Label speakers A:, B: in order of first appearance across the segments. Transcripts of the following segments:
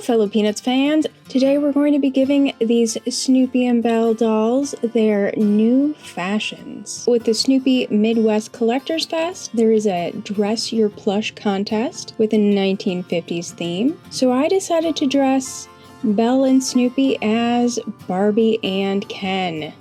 A: fellow Peanuts fans! Today we're going to be giving these Snoopy and Belle dolls their new fashions. With the Snoopy Midwest Collectors Fest, there is a Dress Your Plush contest with a 1950s theme. So I decided to dress Belle and Snoopy as Barbie and Ken.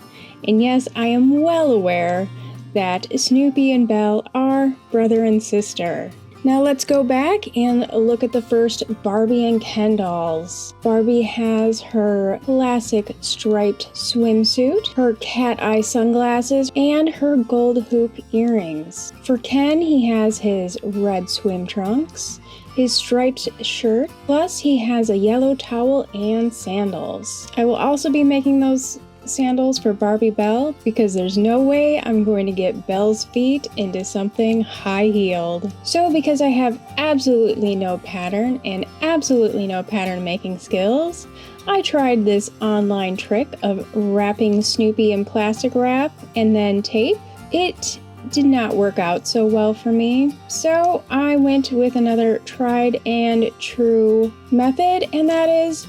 A: And yes, I am well aware that Snoopy and Belle are brother and sister. Now let's go back and look at the first Barbie and Ken dolls. Barbie has her classic striped swimsuit, her cat eye sunglasses, and her gold hoop earrings. For Ken, he has his red swim trunks, his striped shirt, plus he has a yellow towel and sandals. I will also be making those sandals for Barbie Belle because there's no way I'm going to get Belle's feet into something high-heeled. So because I have absolutely no pattern and absolutely no pattern making skills, I tried this online trick of wrapping Snoopy in plastic wrap and then tape. It did not work out so well for me, so I went with another tried and true method, and that is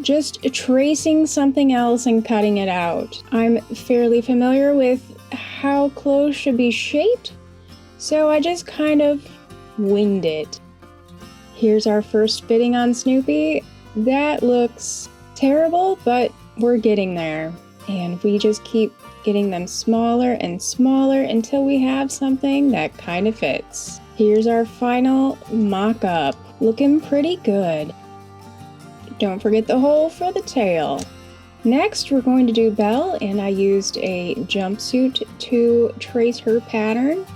A: just tracing something else and cutting it out. I'm fairly familiar with how clothes should be shaped, so I just kind of winged it. Here's our first fitting on Snoopy. That looks terrible, but we're getting there. And we just keep getting them smaller and smaller until we have something that kind of fits. Here's our final mock-up. Looking pretty good. Don't forget the hole for the tail. Next, we're going to do Belle, and I used a jumpsuit to trace her pattern.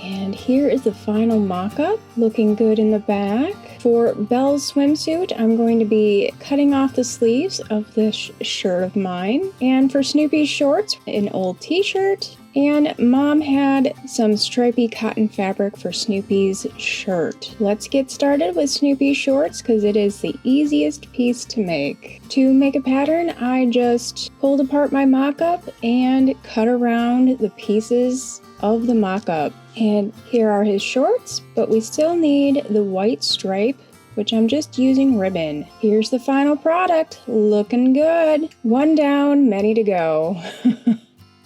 A: And here is the final mock-up, looking good in the back. For Belle's swimsuit, I'm going to be cutting off the sleeves of this shirt of mine. And for Snoopy's shorts, an old t-shirt. And Mom had some stripy cotton fabric for Snoopy's shirt. Let's get started with Snoopy's shorts because it is the easiest piece to make. To make a pattern, I just pulled apart my mock-up and cut around the pieces of the mock-up. And here are his shorts, but we still need the white stripe, which I'm just using ribbon. Here's the final product, looking good. One down, many to go.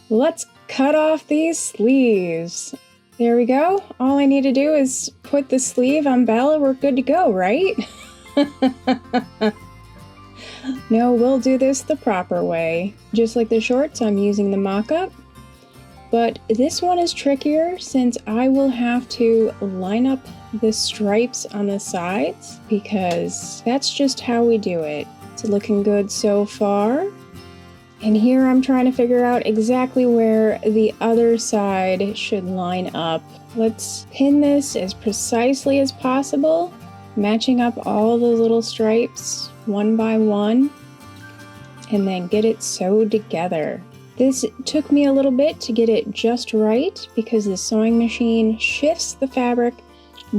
A: Let's cut off these sleeves. There we go. All I need to do is put the sleeve on Belle. We're good to go, right? No, we'll do this the proper way. Just like the shorts, I'm using the mock-up. But this one is trickier since I will have to line up the stripes on the sides because that's just how we do it. It's looking good so far. And here I'm trying to figure out exactly where the other side should line up. Let's pin this as precisely as possible, matching up all the little stripes one by one, and then get it sewed together. This took me a little bit to get it just right because the sewing machine shifts the fabric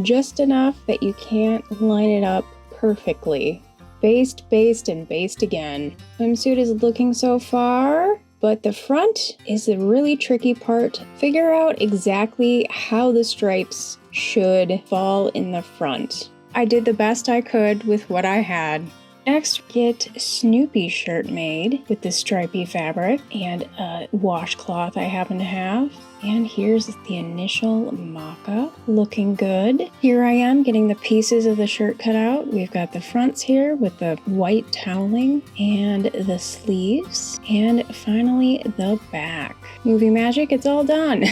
A: just enough that you can't line it up perfectly. Baste, baste, and baste again. Swimsuit is looking so far, but the front is the really tricky part. Figure out exactly how the stripes should fall in the front. I did the best I could with what I had. Next, get Snoopy's shirt made with the stripy fabric and a washcloth I happen to have. And here's the initial mock-up, looking good. Here I am getting the pieces of the shirt cut out. We've got the fronts here with the white toweling and the sleeves. And finally, the back. Movie magic, it's all done.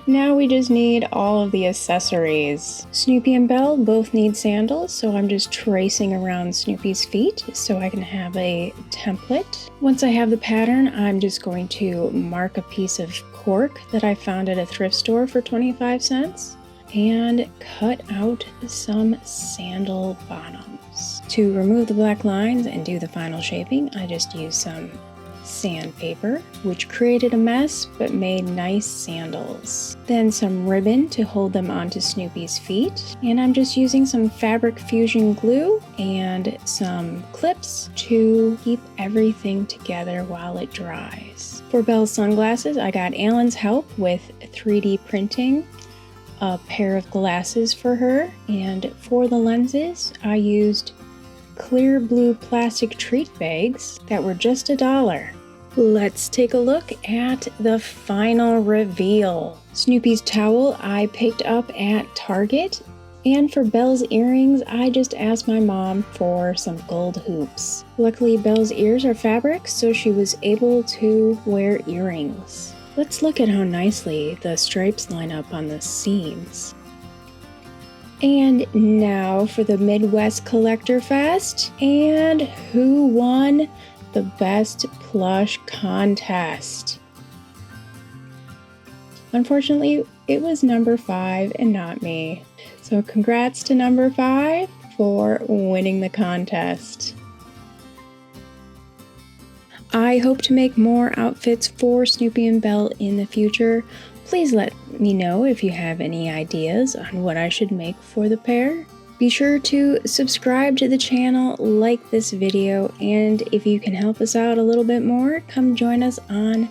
A: Now we just need all of the accessories. Snoopy and Belle both need sandals, so I'm just tracing around Snoopy's feet so I can have a template. Once I have the pattern, I'm just going to mark a piece of cork that I found at a thrift store for 25 cents and cut out some sandal bottoms. To remove the black lines and do the final shaping, I just used some sandpaper, which created a mess but made nice sandals. Then some ribbon to hold them onto Snoopy's feet, and I'm just using some fabric fusion glue and some clips to keep everything together while it dries. For Belle's sunglasses, I got Alan's help with 3D printing a pair of glasses for her, and for the lenses I used clear blue plastic treat bags that were just $1. Let's take a look at the final reveal. Snoopy's towel I picked up at Target, and for Belle's earrings, I just asked my mom for some gold hoops. Luckily, Belle's ears are fabric, so she was able to wear earrings. Let's look at how nicely the stripes line up on the seams. And now for the Midwest Collector Fest, and who won the best plush contest? Unfortunately, it was number 5 and not me. So congrats to number 5 for winning the contest. I hope to make more outfits for Snoopy and Belle in the future. Please let me know if you have any ideas on what I should make for the pair. Be sure to subscribe to the channel, like this video, and if you can help us out a little bit more, come join us on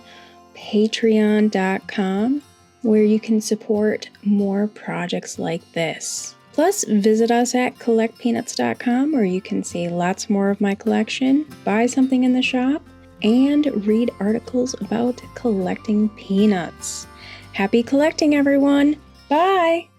A: patreon.com, where you can support more projects like this. Plus, visit us at collectpeanuts.com, where you can see lots more of my collection, buy something in the shop, and read articles about collecting peanuts. Happy collecting, everyone! Bye!